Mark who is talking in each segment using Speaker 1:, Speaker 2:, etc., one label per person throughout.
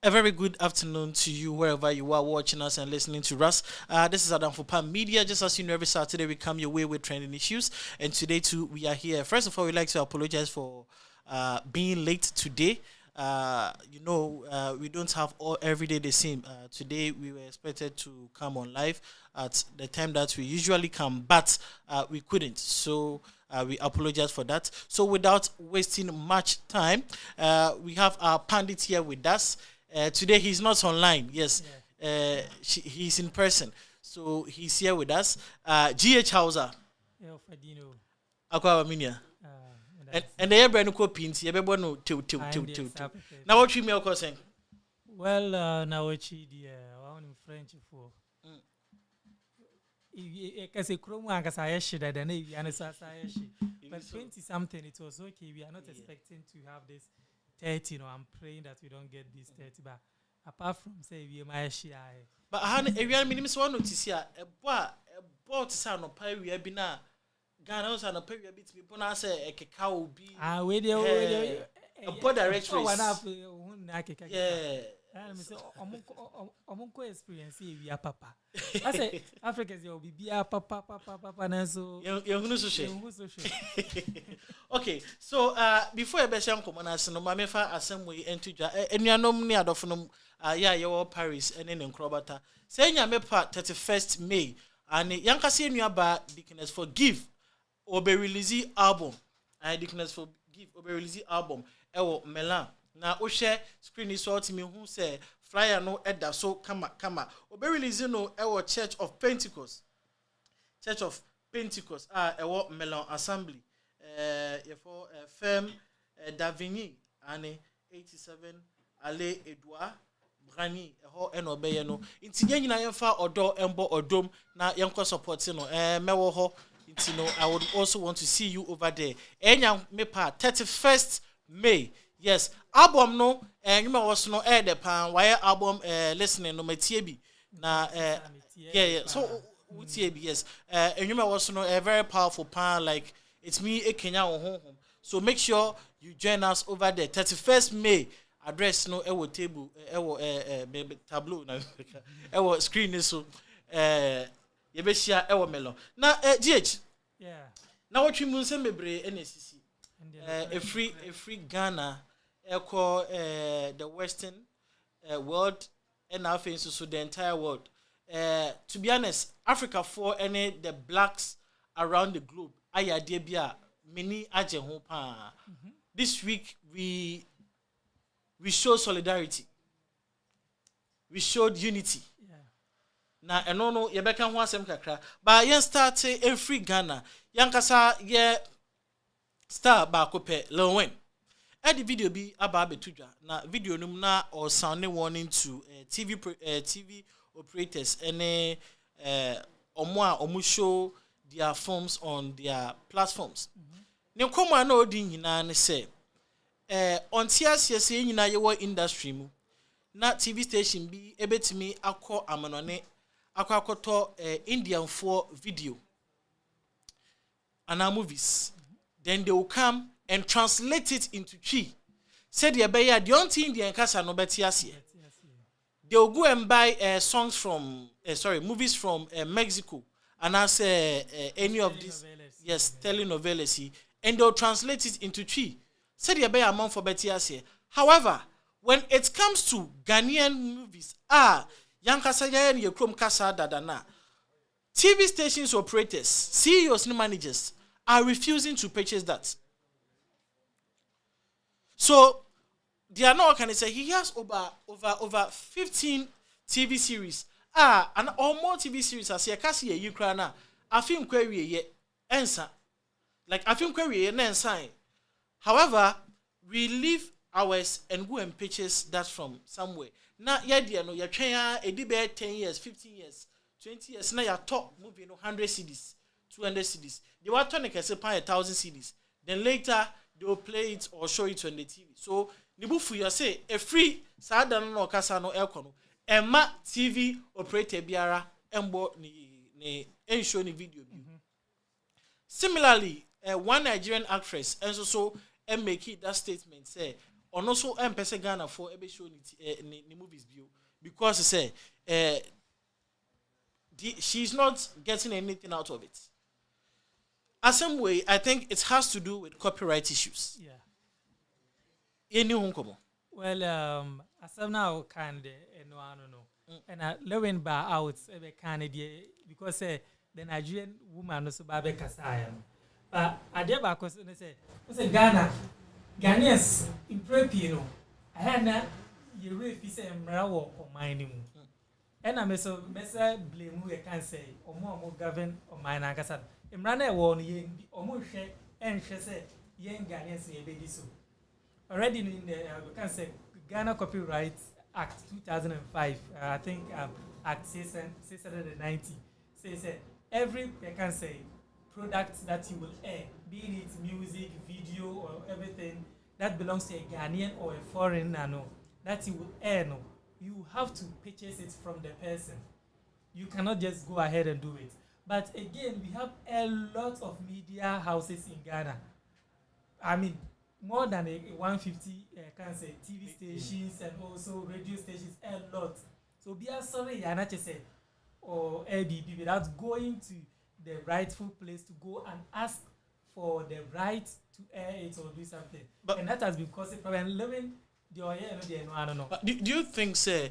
Speaker 1: A very good afternoon to you wherever you are watching us and listening to us. This is ADAMFOPA Media. Just as you know, every Saturday we come your way with trending issues, and today too we are here. First of all, we'd like to apologize for being late today. We don't have all every day the same. Today we were expected to come on live at the time that we usually come, but we couldn't. So we apologize for that. So without wasting much time, we have our pandit here with us. Today he's not online. Yes, he's in person. So he's here with us. GH Hauser.
Speaker 2: WOFADINHO.
Speaker 1: Akwa Minia. And the brand ko pinti e be no tew. Now what you me of saying?
Speaker 2: Well, now what you one in French for. Because a chrome one because I should that the and but 20 something it was okay. We are not expecting to have this 30. I'm praying that we don't get this 30. But apart from say we my share.
Speaker 1: But how every minimum one notice here a bought son of pay we have been Ghana also no pay we bit me bona say a cacao be
Speaker 2: we dey
Speaker 1: a board direct race.
Speaker 2: Yeah. I say omunko experience we are papa. I say Africans will be papa na so
Speaker 1: Okay, so before I be sham come na se no ma me fa asem we entudwa enuanom ne adofo your Paris ene ne nkrobata say nya me pa 31st May and yankase enuaba Dickness Forgive obe release album and Dickness Forgive obe release album ewo Melan na o share screen is what me who say flyer no eda so kama obe release no ewo Church of Pentecost ewo Melan Assembly for firm Davigny ane 87 Ale Edouard Brani ho enobeye no nti nyina yemfa odo embo odom na yenko support no mewo ho nti no I would also want to see you over there enya me pa 31st May. Yes, album no nyuma was no the pan why album listening no matiebi na so utiebi yes nyuma was no a very powerful pan like it's me a Kenya home. So make sure you join us over there 31st May. Address no ewo table ewo tableau na ewo screen so ye be share ewo melo na GH na what we mun se mebre NSCC a free Ghana echo the western world and now so the entire world to be honest Africa for any the blacks around the globe ayade bia many aje ho pa this week we showed solidarity. We showed unity. Na eno ye beka ho asem kakra. Ba yen start in free Ghana. Yankasa ye star ba ko pe Lewin. The video bi aba betudwa. Na video num na or sound warning to TV operators any omo show their films on their platforms. Ne komo na odi nyina ne say on TSS nyina ye wo industry mu na TV station bi ebetimi akọ amanone akoto Indian for video and movies then they will come and translate it into Twi said the be the only Indian kasa no betiase they will go and buy songs from movies from Mexico and as any of these telenovelas and they will translate it into Twi. Said you bear amount for Betiase. However, when it comes to Ghanaian movies, Yankasa and Yekrom Kasa Dadana, TV stations operators, CEOs and managers are refusing to purchase that. So they are not can say he has over 15 TV series. And or more TV series as Yakasi Ukraina. I think query ye answer. Like I think query ye sign. However, we leave ours and go and purchase that from somewhere. Now, no, you're trying a debate 10 years, 15 years, 20 years. Now, you're top moving 100 CDs, 200 CDs. They were turning a 1,000 CDs. Then later, they will play it or show it on the TV. So, Nibufu, you say a free Sadan no Casano Elcono, and ma TV operator Biara, and show the video. Similarly, one Nigerian actress, and so and make it that statement say or also person Ghana for every show ni movies bio because say she's not getting anything out of it. The same way, I think it has to do with copyright issues.
Speaker 2: Yeah.
Speaker 1: Any unkomo.
Speaker 2: Well, as of now, kind of, no, and I learn by out kind of because the Nigerian woman also babe kasaya. But I did back because they say Ghanaians in Prepino. I had na you really say mrawo or mining. And I mess blame we can say or more govern or mine ankasa. Imrana won ye or more share and she say young Ghanaians a baby so. Already in the we can say Ghana Copyright Act 2005, I think Act 690 says every I can say product that you will air, be it music, video, or everything that belongs to a Ghanaian or a foreigner, no, that you will air, no, you have to purchase it from the person. You cannot just go ahead and do it. But again, we have a lot of media houses in Ghana. I mean, more than 150 can say TV stations and also radio stations, a lot. So be sorry, you're not just say or ABB without going to the rightful place to go and ask for the right to air it or do something. But and that has been causing problem. Living the I don't know.
Speaker 1: But do you think, say,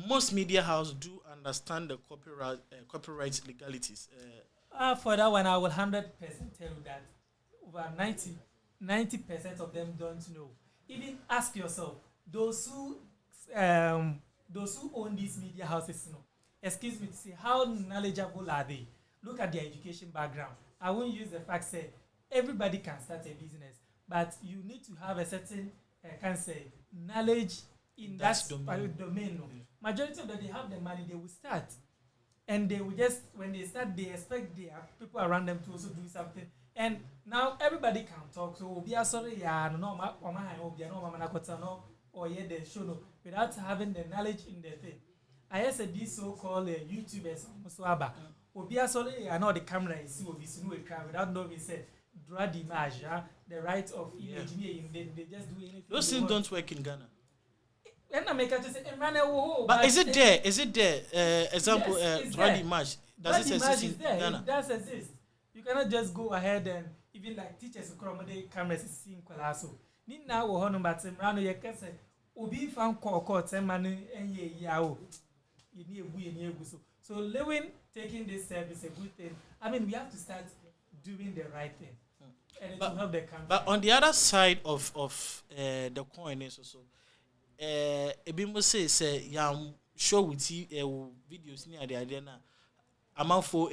Speaker 1: most media houses do understand the copyright legalities?
Speaker 2: For that one, I will 100% tell you that over 90% of them don't know. Even ask yourself, those who own these media houses, you know, excuse me to say, how knowledgeable are they? Look at their education background. I won't use the fact say everybody can start a business, but you need to have a certain knowledge in that domain. No? Majority of them, they have the money, they will start. And they will just, when they start, they expect their people around them to also do something. And now everybody can talk. So we are sorry, or the show no, without having the knowledge in the thing. I said these so-called YouTubers, Obi sorry, I know the camera is without knowing say draw the image, the right of image. They just do anything.
Speaker 1: Those things don't work in Ghana.
Speaker 2: But
Speaker 1: is it there? Is it there? Example, draw the image. Does it exist in Ghana?
Speaker 2: It does exist. You cannot just go ahead and even like teachers who come with cameras seeing colasso. Nina will honor but Rano ye can say Obi found court and money and ye yao. So living taking this step is a good thing. I mean, we have to start doing the right thing. And it will help the country.
Speaker 1: But on the other side of the coin is also Ebimo say yam show with videos near the idea now. Amount for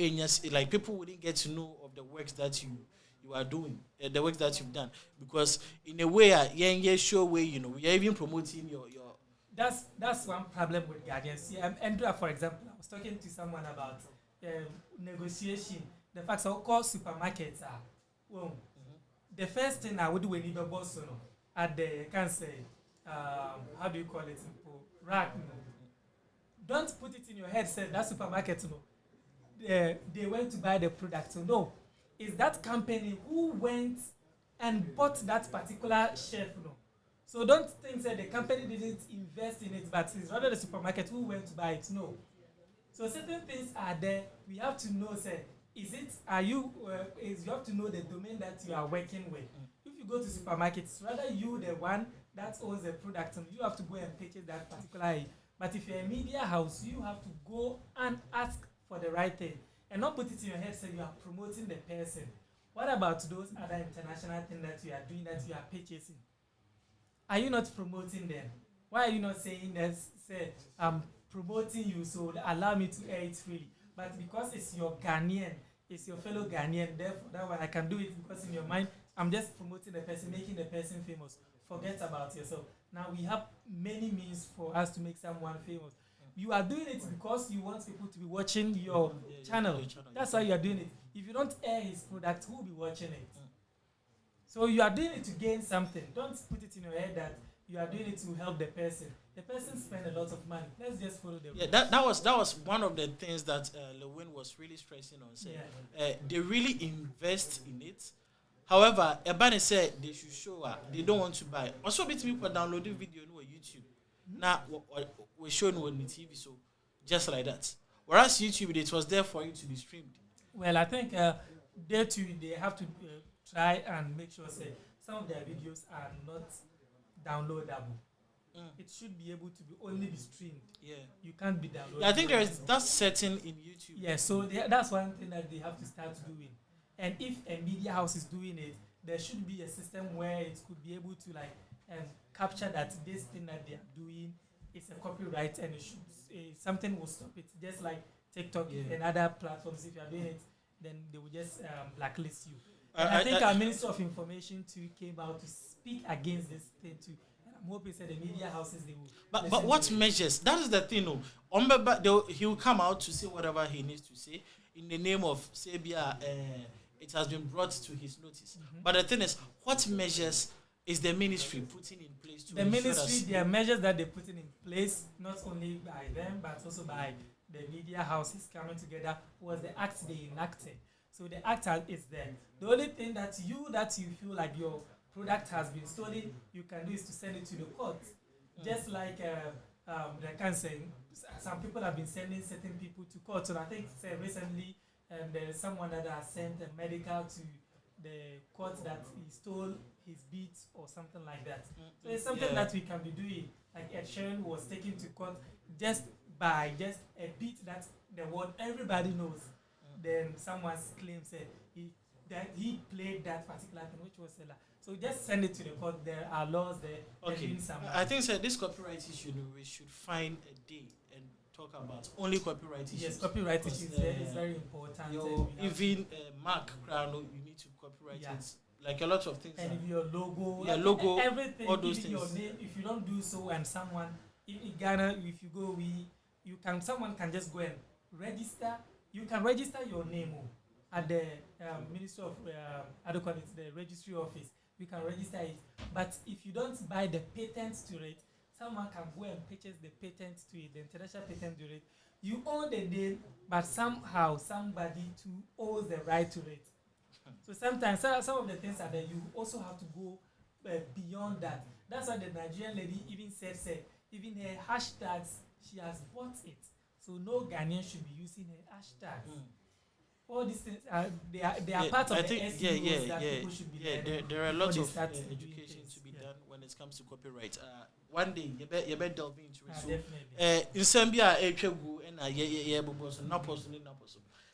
Speaker 1: like people wouldn't get to know of the works that you are doing, the works that you've done, because in a way, show way, you know, you're even promoting your.
Speaker 2: That's one problem with guardians. Andrea, for example, I was talking to someone about negotiation. The fact that all supermarkets are well. The first thing I would do when you boss at the how do you call it? Rack. Don't put it in your head. Say that supermarket. They went to buy the product. So no, it's that company who went and bought that particular shelf. No. So don't think that the company didn't invest in it, but it's rather the supermarket who went to buy it. No. So certain things are there. We have to know, say, you have to know the domain that you are working with. If you go to supermarkets, rather you the one that owns the product, and you have to go and purchase that particular. But if you're a media house, you have to go and ask for the right thing and not put it in your head, say you are promoting the person. What about those other international things that you are doing, that you are purchasing? Are you not promoting them? Why are you not saying that, say, I'm promoting you, so allow me to air it freely? But because it's your Ghanaian, it's your fellow Ghanaian, therefore that one I can do it because in your mind, I'm just promoting the person, making the person famous. Forget about yourself. Now we have many means for us to make someone famous. You are doing it because you want people to be watching your channel. That's why you are doing it. If you don't air his product, who will be watching it? So you are doing it to gain something. Don't put it in your head that you are doing it to help the person. The person spend a lot of money. Let's just follow the rules.
Speaker 1: That was one of the things that Lewin was really stressing on. Saying, they really invest in it. However, a banner said they should show they don't want to buy. Also, people downloading video on YouTube. Now we're showing on the TV, so just like that. Whereas YouTube, it was there for you to be streamed.
Speaker 2: Well, I think they too, they have to try and make sure say some of their videos are not downloadable. It should be able to be only be streamed.
Speaker 1: Yeah,
Speaker 2: you can't be downloaded.
Speaker 1: Yeah, I think there is that setting in YouTube.
Speaker 2: Yeah, so that's one thing that they have to start doing. And if a media house is doing it, there should be a system where it could be able to like capture that this thing that they are doing is a copyright, and it should something will stop it. Just like TikTok and other platforms, if you are doing it, then they will just blacklist you. I think our Minister of Information too came out to speak against this thing too. And I'm hoping that the media houses they will.
Speaker 1: But what measures? That is the thing. No, he will come out to say whatever he needs to say in the name of Sabia. It has been brought to his notice. But the thing is, what measures is the ministry putting in place to
Speaker 2: the ministry? There are measures that they're putting in place, not only by them, but also by the media houses coming together. Was the act they enacted. So the act is there. The only thing that you feel like your product has been stolen, you can do is to send it to the court. Just like they can say, some people have been sending certain people to court. So I think recently there is someone that has sent a medical to the court that he stole his beats or something like that. So it's something that we can be doing. Like Ed Sheeran was taken to court just by just a beat that the word everybody knows. Then someone claims that he played that particular thing, which was a lie. So just send it to the court. There are laws there.
Speaker 1: Okay. I think this copyright issue, we should find a day and talk about only copyright issues.
Speaker 2: Yes, copyright issues is very important.
Speaker 1: Even Mark Crown, you need to copyright it. Like a lot of things.
Speaker 2: And your logo,
Speaker 1: everything, all those things.
Speaker 2: Your name, if you don't do so, and someone in Ghana, if you go, someone can just go and register. You can register your name at the Ministry of the registry office. You can register it, but if you don't buy the patents to it, someone can go and purchase the patent to it, the international patent to it. You own the name, but somehow somebody too owns the right to it. So sometimes some of the things are that you also have to go beyond that. That's why the Nigerian lady even said even her hashtags, she has bought it. So no Ghanaian should be using her hashtags. All these things they are part of the SEOs that people should be learning.
Speaker 1: There are lots of education to be done when it comes to copyright. One day you better delve into it. So in Zambia,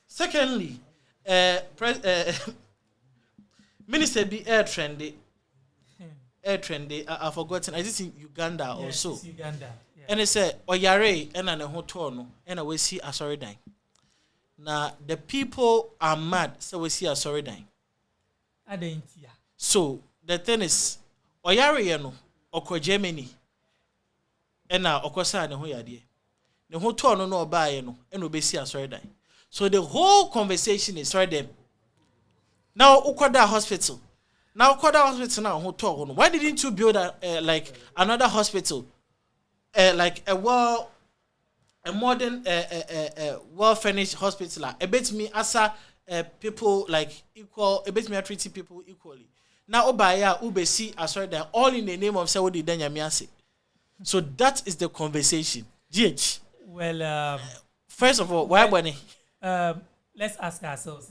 Speaker 1: secondly, Minister be air trendy. I've forgotten. I think in Uganda also.
Speaker 2: It's Uganda. Yeah.
Speaker 1: And it said, Oyare and an hotono, and we see a sorry dying. Now the people are mad, so we see a sorry dying. So the thing is, Oyare no, Oko Germany, and now Okosa and Hoyadi. The hotono no buy no, and we see a sorry dying. So the whole conversation is right there. Now Ukoda Hospital. Now Ukoda Hospital now hotel. Why didn't you build like another hospital? Like a modern well-furnished hospital. A bit me asa people like equal. A bit me treating people equally. Now Obaya Ubesi sorry that all in the name of Saudi Danyamiase. So that is the conversation. GH.
Speaker 2: Well,
Speaker 1: first of all, why bunny?
Speaker 2: Let's ask ourselves.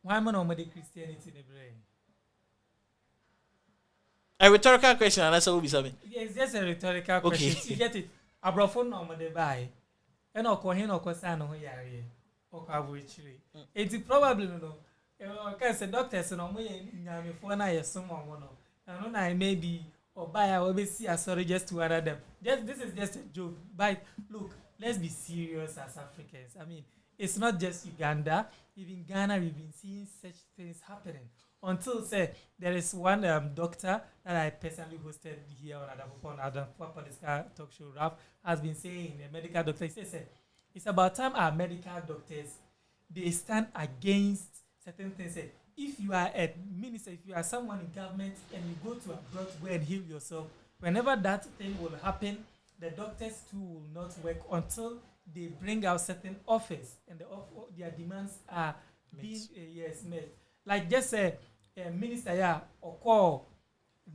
Speaker 2: Why am I not Christianity in the brain?
Speaker 1: A rhetorical question, and that's what we'll be saying.
Speaker 2: Yeah, it's just a rhetorical question.
Speaker 1: Okay.
Speaker 2: You get it? Abrafon no mo de buy. And okohin okosa no ho yare. Okabuichiri. It's probably no. Okay, say doctors no mo nyame fo na yesom omo no. And no maybe or buy will be see sorry just to order them. This is just a joke. But look, let's be serious as Africans. I mean, it's not just Uganda. Even Ghana, we've been seeing such things happening. Until there is one doctor that I personally hosted here on ADAMFOPA this talk show. Ralph has been saying, a medical doctor, he says it's about time our medical doctors they stand against certain things. If you are a minister, if you are someone in government and you go to abroad to go and heal yourself, whenever that thing will happen, the doctors too will not work until they bring out certain offers and their demands are being met. Like just minister ya or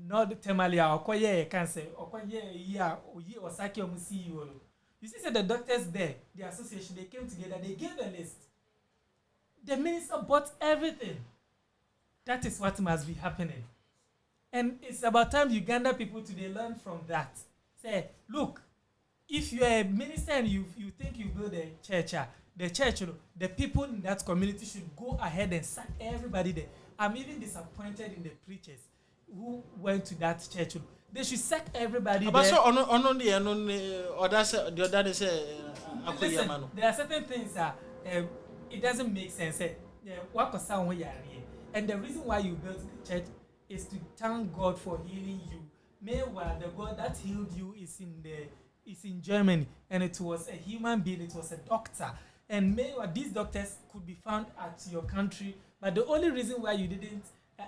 Speaker 2: not temalia or koye cancer or koye ya or saki or CEO. You see, the doctors there, the association, they came together, they gave a list. The minister bought everything. That is what must be happening. And it's about time Uganda people today learn from that. Say, look, if you are a minister and you think you build a church, the church, the people in that community should go ahead and sack everybody there. I'm even disappointed in the preachers who went to that church. They should sack everybody
Speaker 1: but
Speaker 2: there.
Speaker 1: so on or that's the other say
Speaker 2: Listen, there are certain things that it doesn't make sense. And the reason why you built the church is to thank God for healing you. Meanwhile, the God that healed you is in Germany, and it was a human being, it was a doctor. And meanwhile, these doctors could be found at your country, but the only reason why you didn't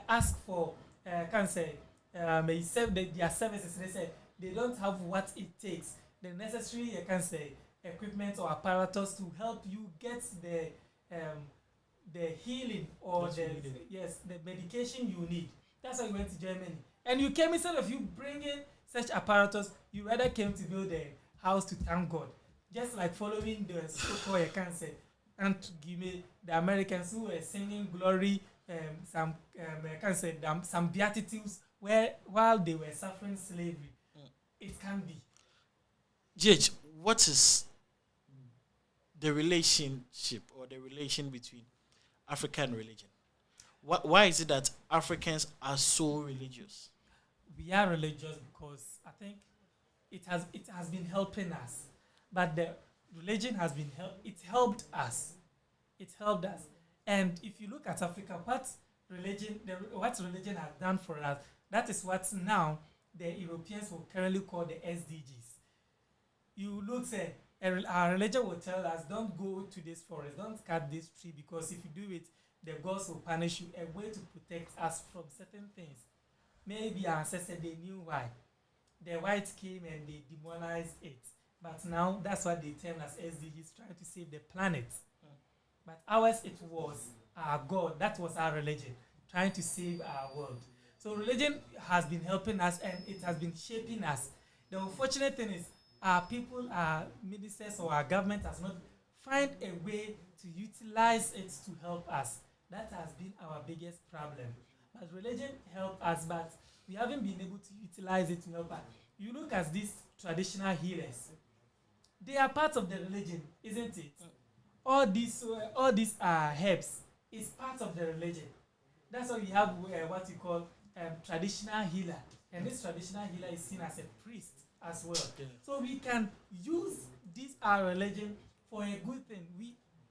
Speaker 2: ask for their services, they said they don't have what it takes, the necessary equipment or apparatus to help you get the healing or the medication you need. That's why you went to Germany. And you came, instead of you bringing such apparatus, you rather came to build a house to thank God. Just like following the so-called cancer. And to give me the Americans who were singing glory, some beatitudes while they were suffering slavery. It can be.
Speaker 1: Judge, what is the relationship or the relation between Africa and religion? Why is it that Africans are so religious?
Speaker 2: We are religious because I think it has been helping us, but the religion has been it helped us. It helped us, and if you look at Africa, what religion has done for us, that is what now the Europeans will currently call the SDGs. You look, say, our religion will tell us, don't go to this forest, don't cut this tree, because if you do it, the gods will punish you. A way to protect us from certain things. Maybe our ancestors, they knew why. The whites came and they demonized it. But now that's what they term as SDGs, trying to save the planet. But ours, it was our God. That was our religion, trying to save our world. So religion has been helping us, and it has been shaping us. The unfortunate thing is our people, our ministers or our government has not find a way to utilize it to help us. That has been our biggest problem. But religion helped us, but we haven't been able to utilize it to help us. You look at these traditional healers. They are part of the religion, isn't it? All these herbs is part of the religion. That's why we have what we call traditional healer. And this traditional healer is seen as a priest as well. Yeah. So we can use this our religion for a good thing.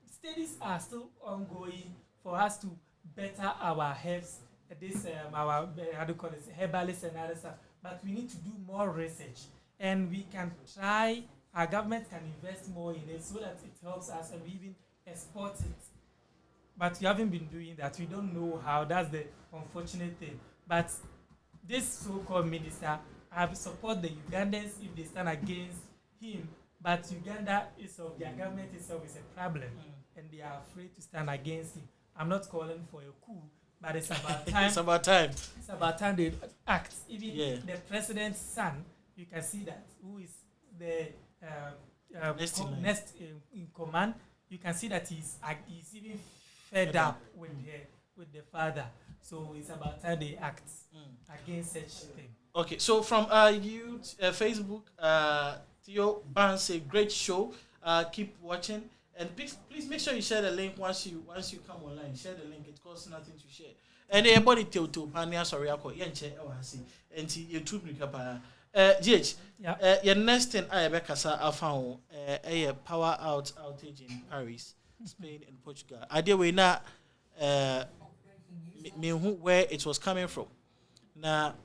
Speaker 2: Studies are still ongoing for us to better our herbs, our herbalists and other stuff. But we need to do more research, and we can try. Our government can invest more in it so that it helps us, and we even export it. But we haven't been doing that. We don't know how. That's the unfortunate thing. But this so-called minister, I support the Ugandans if they stand against him. But Uganda itself, their government itself is a problem, and they are afraid to stand against him. I'm not calling for a coup, but it's about time.
Speaker 1: It's about time.
Speaker 2: It's about time they act. Even the president's son, you can see that, who is the next in command. You can see that he's even fed up with the father. So it's about time they act against such thing.
Speaker 1: Okay, so from Facebook, Theo Ban say great show. Keep watching, and please make sure you share the link once you come online. Share the link; it costs nothing to share. And everybody to Pania sorry ako yenche ewasi. And you tube nikapa. GH. Your next thing I ever kasa I found a power outage in Paris, Spain, and Portugal. Idea we na me where it was coming from. Now,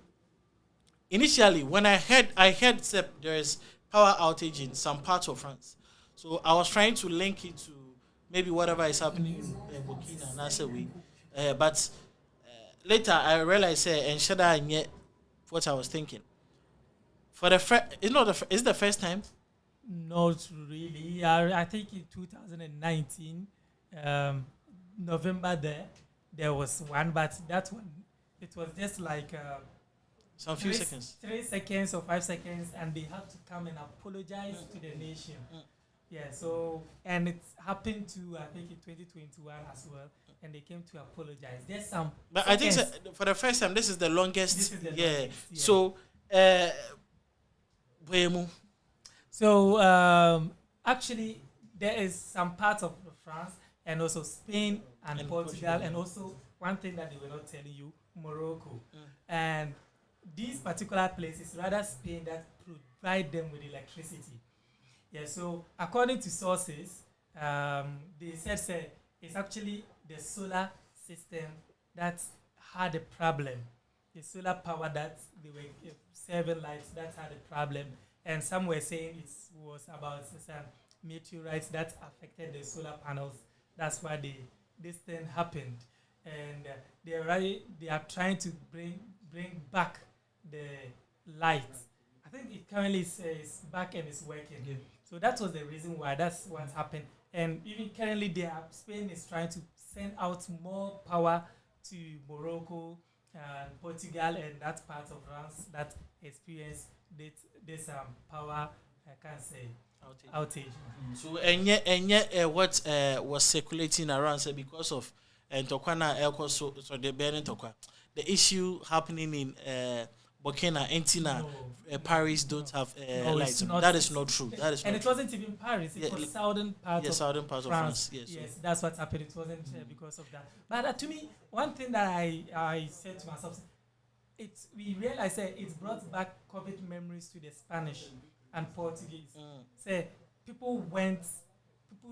Speaker 1: initially when I heard there is power outage in some parts of France, so I was trying to link it to maybe whatever is happening in Burkina and that's a way. But later I realized and Shada and yet what I was thinking. For the is the first time?
Speaker 2: Not really. I think in 2019, November there was one, but that one it was just like
Speaker 1: some few seconds.
Speaker 2: 3 seconds or 5 seconds, and they have to come and apologize to the nation. Yeah, so, and it happened to, I think, in 2021 as well, and they came to apologize. There's some.
Speaker 1: But seconds. I think for the first time, this is the longest.
Speaker 2: This is the
Speaker 1: yeah.
Speaker 2: longest, yeah.
Speaker 1: So,
Speaker 2: so actually, there is some parts of France and also Spain and Portugal, and also one thing that they were not telling you, Morocco. And these particular places, rather Spain, that provide them with electricity. Yeah, so according to sources, they said it's actually the solar system that had a problem. The solar power that they were serving lights, that had a problem. And some were saying it was about some meteorites that affected the solar panels. That's why this thing happened. And they are trying to bring back the light. I think it currently is back and is working. Yeah. So that was the reason why that's what happened. And even currently, Spain is trying to send out more power to Morocco and Portugal and that part of France that experienced this power, I can't say, outage.
Speaker 1: So and what was circulating around, say, because of Tokwana Elko, so the Benin Tokwa, the issue happening in Burkina, Antina, Paris don't have lights. That is not true. That is
Speaker 2: and
Speaker 1: not
Speaker 2: it wasn't even Paris. It was southern part of France.
Speaker 1: Yes,
Speaker 2: that's what happened. It wasn't because of that. But to me, one thing that I said to myself, we realized it brought back COVID memories to the Spanish and Portuguese. Say people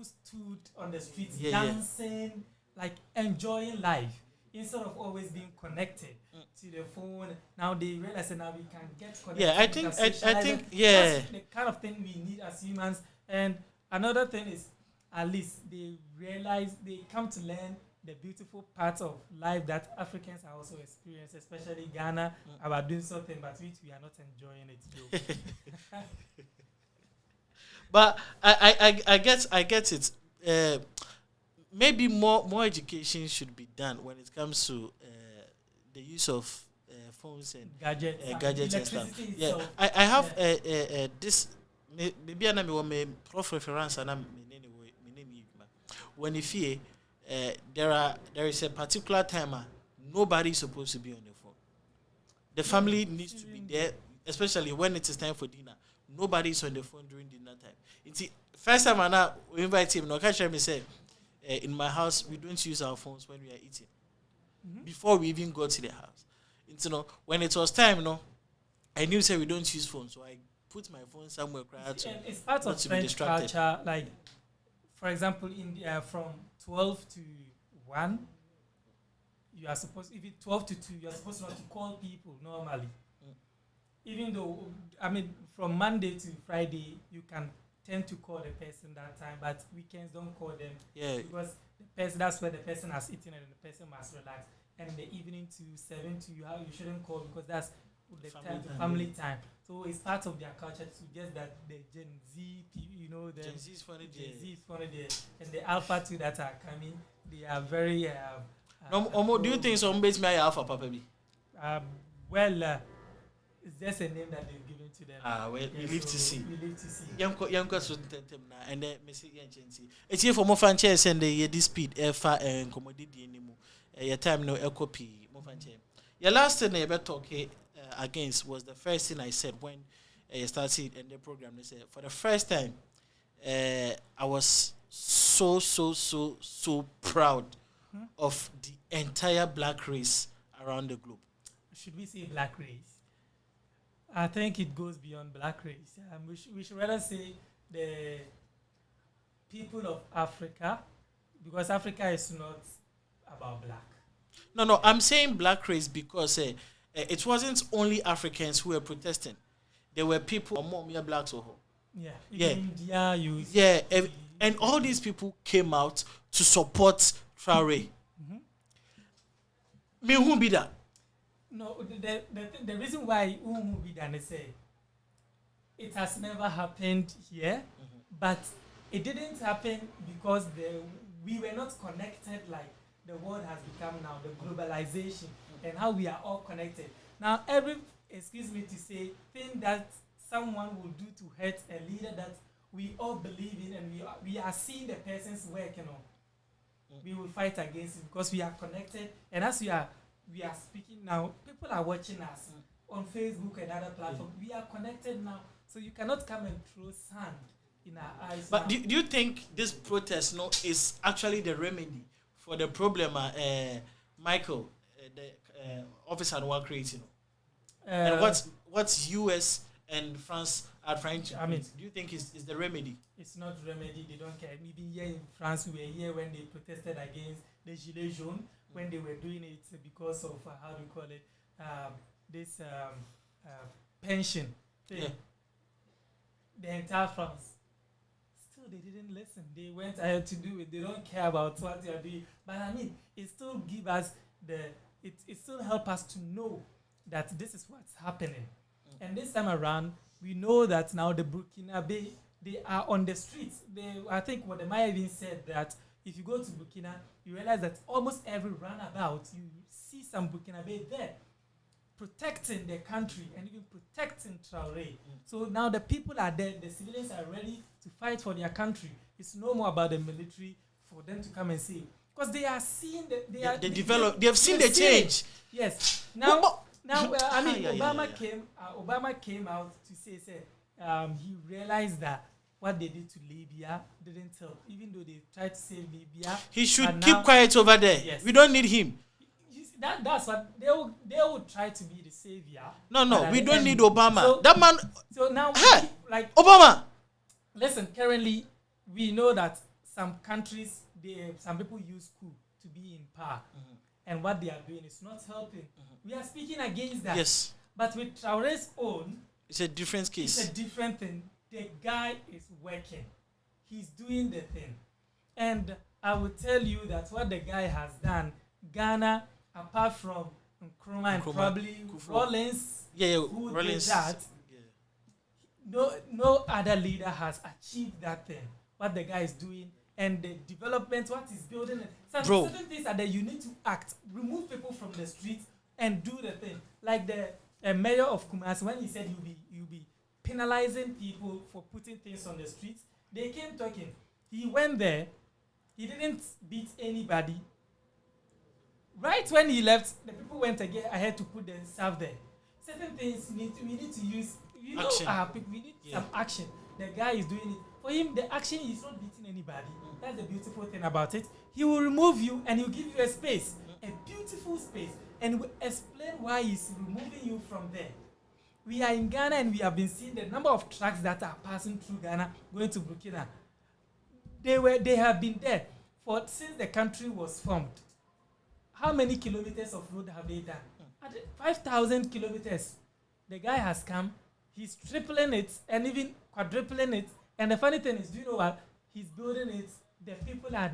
Speaker 2: stood on the streets dancing, like enjoying life, instead of always being connected to the phone. Now they realize that now we can get connected.
Speaker 1: Yeah, I think
Speaker 2: that's the kind of thing we need as humans. And another thing is, at least they realize, they come to learn the beautiful parts of life that Africans are also experiencing, especially Ghana, about doing something, but which we are not enjoying it.
Speaker 1: But I get it. Maybe more education should be done when it comes to the use of phones and gadgets and stuff. Yeah, I have this. Maybe I know me prof reference and when if there is a particular timer, nobody is supposed to be on the phone. The family needs to be there, especially when it is time for dinner. Nobody is on the phone during dinner time. It's first time I now invite him. No, catch me say. In my house, we don't use our phones when we are eating. Before we even go to the house, when it was time, I knew we don't use phones, so I put my phone somewhere prior to.
Speaker 2: It's part of French culture. Like, for example, from 12 to 1, you are supposed. If it's 12 to 2, you are supposed not to call people normally. Even though, from Monday to Friday, you can tend to call the person that time, but weekends don't call them.
Speaker 1: Yeah.
Speaker 2: Because that's where the person has eaten and the person must relax. And in the evening to 7 to you shouldn't call because that's the family time. So it's part of their culture to just that the Gen Z,
Speaker 1: Gen Z is funny
Speaker 2: there. And the Alpha 2 that are coming, they are very.
Speaker 1: Do you think some base may Alpha Papa be?
Speaker 2: It's just a name that they've given to them.
Speaker 1: Well, we live to see. Young person and then Messi Yanchi. It's here for more fan chairs and the speed, and commodity anymore. Your time no copy, more fan chair. Your last thing I ever talk against was the first thing I said when I started in the program. They said for the first time, I was so proud of the entire black race around the globe.
Speaker 2: Should we say black race? I think it goes beyond black race. We should rather say the people of Africa, because Africa is not about black.
Speaker 1: No, I'm saying black race because it wasn't only Africans who were protesting. There were people, more blacks or
Speaker 2: India,
Speaker 1: and all these people came out to support Traore. Me who be that?
Speaker 2: No, the reason why it has never happened here, but it didn't happen because we were not connected like the world has become now, the globalization. and how we are all connected. Now, every, excuse me to say, thing that someone will do to hurt a leader that we all believe in and we are seeing the person's work, we will fight against it because we are connected. And as we are speaking now, people are watching us on Facebook and other platforms. We are connected now, so you cannot come and throw sand in our eyes.
Speaker 1: But do you think this protest is actually the remedy for the problem, Michael, the officer and work creating? And what's US and France are trying to do you think is the remedy?
Speaker 2: It's not remedy. They don't care. Maybe here in France, we were here when they protested against the Gilets jaunes, when they were doing it because of, how do you call it, this pension thing. Yeah. The entire France. Still, they didn't listen. They went ahead to do it. They don't care about what they are doing. But I mean, it still give us it still help us to know that this is what's happening. And this time around, we know that now the Burkinabe, they are on the streets. I think what the Maya even said that if you go to Burkina, you realize that almost every runabout, you see some Burkinabe there protecting their country and even protecting Traoré. So now the people are there, the civilians are ready to fight for their country. It's no more about the military for them to come and see. Because they are seeing they have seen the change. Yes. Obama came out to say he realized that what they did to Libya didn't help, even though they tried to save Libya. He should keep quiet over there. Yes. We don't need him. That's what they will try to be the savior.
Speaker 1: No, we don't need Obama. So, that man.
Speaker 2: So now,
Speaker 1: like Obama.
Speaker 2: Listen, currently, we know that some countries, some people use coup to be in power. And what they are doing is not helping. We are speaking against that.
Speaker 1: Yes.
Speaker 2: But with Traoré's own,
Speaker 1: it's a different case.
Speaker 2: It's a different thing. The guy is working. He's doing the thing. And I will tell you that what the guy has done, Ghana, apart from Nkrumah and probably Rawlings, who Rawlings, did that, no other leader has achieved that thing. What the guy is doing. And the development, what he's building, certain things are that you need to act, remove people from the streets and do the thing. Like the mayor of Kumasi, when he said you'll be penalizing people for putting things on the streets, they came talking. He went there, he didn't beat anybody. Right when he left, the people went ahead to put themselves there. Certain things we need to use. Action. We need some action. The guy is doing it. For him, the action is not beating anybody. That's the beautiful thing about it. He will remove you and he'll give you a space, a beautiful space, and will explain why he's removing you from there. We are in Ghana and we have been seeing the number of trucks that are passing through Ghana going to Burkina. They have been there since the country was formed. How many kilometers of road have they done? 5,000 kilometers. The guy has come, he's tripling it and even quadrupling it. And the funny thing is, do you know what? He's building it. The people are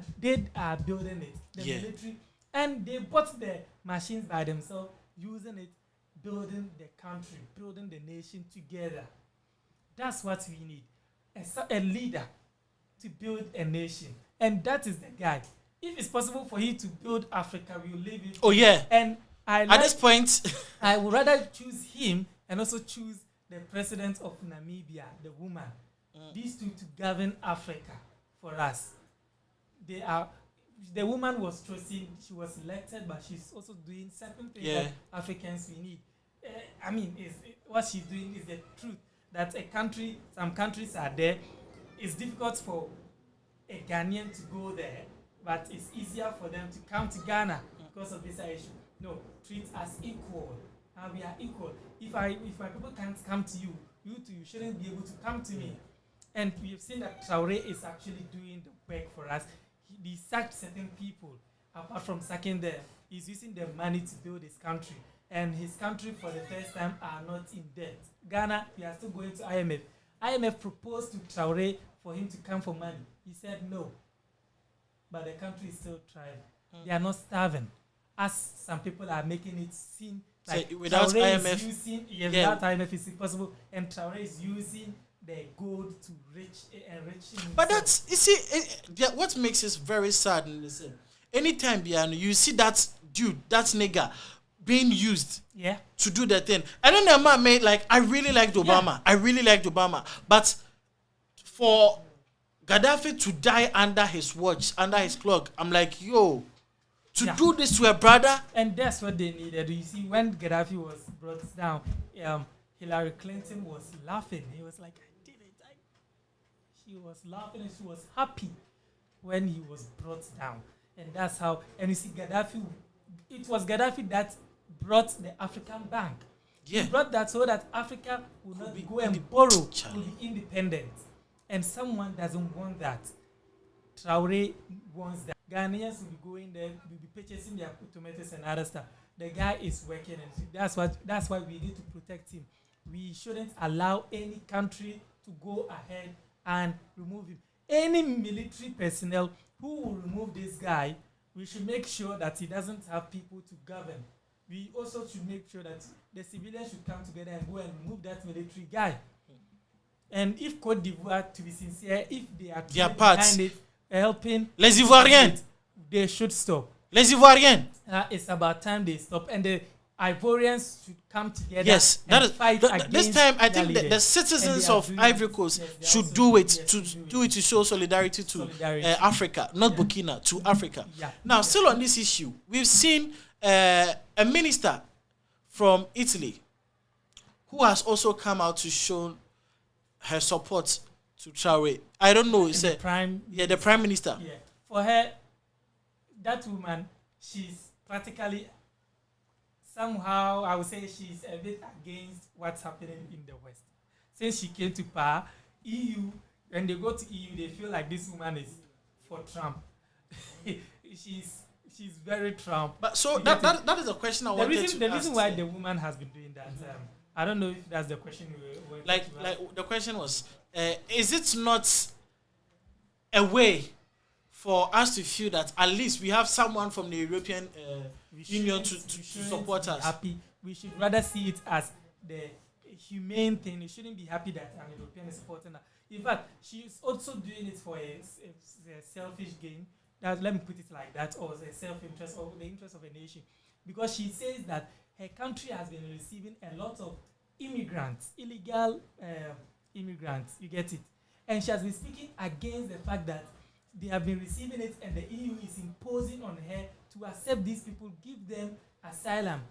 Speaker 2: building it. The military. And they bought the machines by themselves, using it, building the country, building the nation together. That's what we need. A leader to build a nation. And that is the guy. If it's possible for you to build Africa, we will leave it.
Speaker 1: Oh, yeah.
Speaker 2: And
Speaker 1: at this point,
Speaker 2: I would rather choose him and also choose the president of Namibia, the woman. These two to govern Africa for us. The woman was chosen, she was elected, but she's also doing certain things that Africans we need. What she's doing is the truth. That some countries are there. It's difficult for a Ghanaian to go there, but it's easier for them to come to Ghana because of this issue. No, treat us equal. And we are equal. If my people can't come to you, you shouldn't be able to come to me. And we've seen that Traoré is actually doing the work for us. He sacked certain people. Apart from sacking them, he's using the money to build his country. And his country, for the first time, are not in debt. Ghana, we are still going to IMF. IMF proposed to Traoré for him to come for money. He said no. But the country is still trying. They are not starving. As some people are making it seem like
Speaker 1: so without
Speaker 2: Traoré
Speaker 1: IMF,
Speaker 2: is using, without IMF is impossible. And Traoré is using the gold to enrich himself.
Speaker 1: But that's, you see, what makes it very sad is anytime you see that dude, that nigger, being used
Speaker 2: Yeah.
Speaker 1: to do the thing. And then the man made like, I really liked Obama.
Speaker 2: Yeah.
Speaker 1: I really liked Obama. But for Gaddafi to die under his watch, under his clock, I'm like, yo, to do this to a brother.
Speaker 2: And that's what they needed. You see, when Gaddafi was brought down, Hillary Clinton was laughing. He was like, I did it. She was laughing and she was happy when he was brought down. And that's how, and you see, Gaddafi, it was Gaddafi that brought the African Bank.
Speaker 1: Yeah.
Speaker 2: He brought that so that Africa would not go and borrow,
Speaker 1: Charlie.
Speaker 2: to be independent. And someone doesn't want that. Traore wants that. Ghanaians will be going there, will be purchasing their tomatoes and other stuff. The guy is working, and that's why we need to protect him. We shouldn't allow any country to go ahead and remove him. Any military personnel who will remove this guy, we should make sure that he doesn't have people to govern. We also should make sure that the civilians should come together and go and remove that military guy. And if Côte d'Ivoire, to be sincere, if they are behind it, helping
Speaker 1: les Ivoiriens,
Speaker 2: they should stop.
Speaker 1: Les Ivoiriens.
Speaker 2: It's about time they stop, and the Ivorians should come together.
Speaker 1: Yes,
Speaker 2: and fight against
Speaker 1: this time I think the
Speaker 2: leaders.
Speaker 1: citizens of Ivory Coast should do it to show solidarity to Africa, not Burkina, to Africa.
Speaker 2: Yeah.
Speaker 1: Now, still on this issue, we've seen a minister from Italy who has also come out to show her support to Traore. I don't know. It's
Speaker 2: the prime
Speaker 1: minister.
Speaker 2: Yeah. For her, that woman, she's practically, somehow, I would say she's a bit against what's happening in the West. Since she came to power, EU, when they go to EU, they feel like this woman is for Trump. she's very Trump.
Speaker 1: But so that is the question I wanted to ask.
Speaker 2: The reason why the woman has been doing that, I don't know if that's the question we were
Speaker 1: like the question was, is it not a way for us to feel that at least we have someone from the European Union to support us?
Speaker 2: Happy. We should rather see it as the humane thing. We shouldn't be happy that an European is supporting her. In fact, she's also doing it for a selfish gain. Let me put it like that, or a self-interest, or the interest of a nation. Because she says that her country has been receiving a lot of immigrants, illegal immigrants, you get it? And she has been speaking against the fact that they have been receiving it and the EU is imposing on her to accept these people, give them asylum.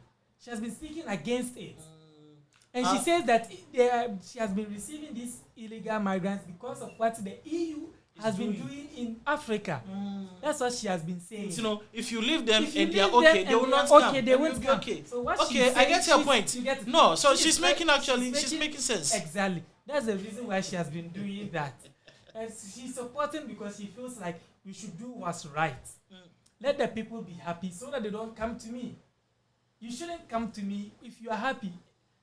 Speaker 2: She has been speaking against it. And she says that she has been receiving these illegal migrants because of what the EU has been doing in Africa. That's what she has been saying.
Speaker 1: You know, if you leave them and they are okay, they will not come.
Speaker 2: Okay, they won't come.
Speaker 1: Okay,
Speaker 2: so what
Speaker 1: okay, I get your point. No, so she's making sense.
Speaker 2: Exactly. That's the reason why she has been doing that. And she's supporting because she feels like we should do what's right. Let the people be happy so that they don't come to me. You shouldn't come to me if you are happy.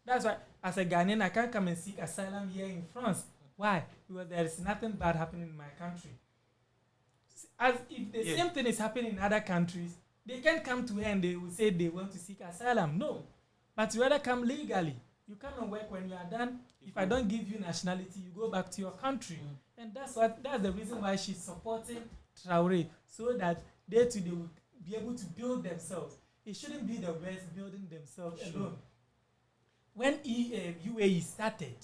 Speaker 2: That's why, as a Ghanaian, I can't come and seek asylum here in France. Why? Because there is nothing bad happening in my country. As if the same thing is happening in other countries, they can come to her and they will say they want to seek asylum. No. But you rather come legally. You come and work. When you are done, if I don't give you nationality, you go back to your country. And that's the reason why she's supporting Traore, so that they too will be able to build themselves. It shouldn't be the West building themselves alone. When UAE started,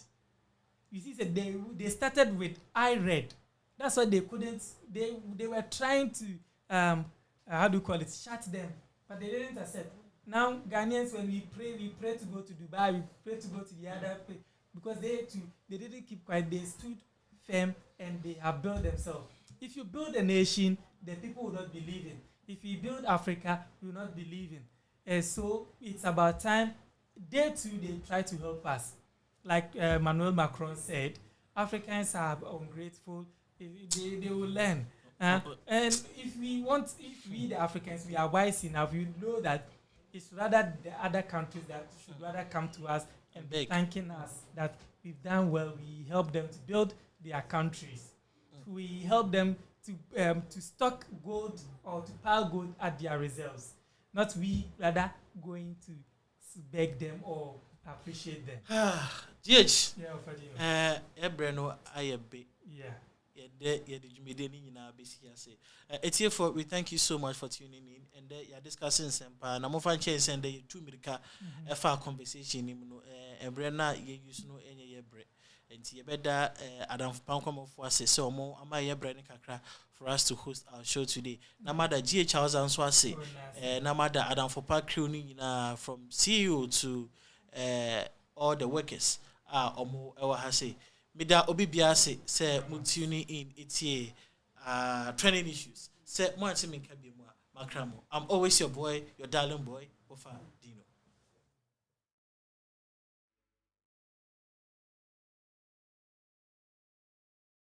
Speaker 2: you see, they started with IRED. That's why they couldn't. They were trying to shut them, but they didn't accept. Now Ghanaians, when we pray to go to Dubai, we pray to go to the other place, because they didn't keep quiet. They stood firm and they have built themselves. If you build a nation, then people will not believe in. If you build Africa, we will not believe in. And so it's about time. They try to help us. Like Emmanuel Macron said, Africans are ungrateful. They will learn. And if we the Africans, we are wise enough, we know that it's rather the other countries that should rather come to us and be thanking us that we've done well. We help them to build their countries. We help them to stock gold or to pile gold at their reserves. Not we rather going to beg them or appreciate them.
Speaker 1: GH.
Speaker 2: Yeah,
Speaker 1: Ebreno Ayabe.
Speaker 2: Yeah.
Speaker 1: for we thank you so much for tuning in, and you're discussing some Namofan Chase and the 2 Mirka FR conversation and Brenna use no any bread. And you better Adam Pankom of was so more am I branding kakra for us to host our show today. Namada G. Charles and Swasi, Namada ADAMFOPA crew from CEO to all the workers omo ewa ha say mida obi bia say mutuni in itie training issues say mo anti me ka bi mu makramo. I'm always your boy, your darling boy, Wofa.